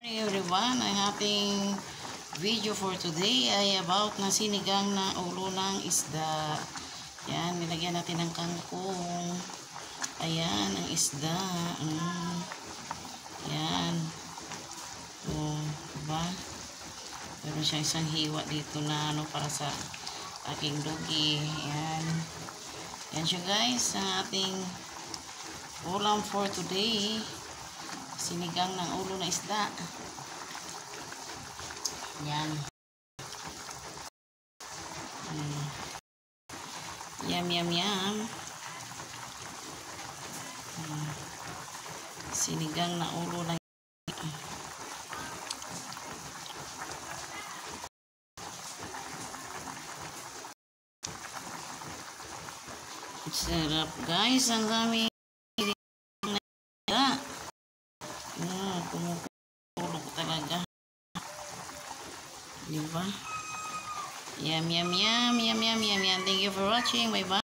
Hey everyone, ang ating video for today ay about na sinigang na ulo ng isda. Yan, nilagyan natin ng kangkong. Ayan, ang isda. Yan. Diba? Meron siyang isang hiwa dito na para sa aking doggy. Yan. Yan siya guys, ang ating ulam for today. Sinigang ng ulo na isda. Yan. Yum, yum, yum. Sinigang na ulo ng sarap guys, ang dami. Kumukulo ko talaga. Diba? Yum, yum, yum, yum, yum, yum, yum. Thank you for watching. Bye-bye.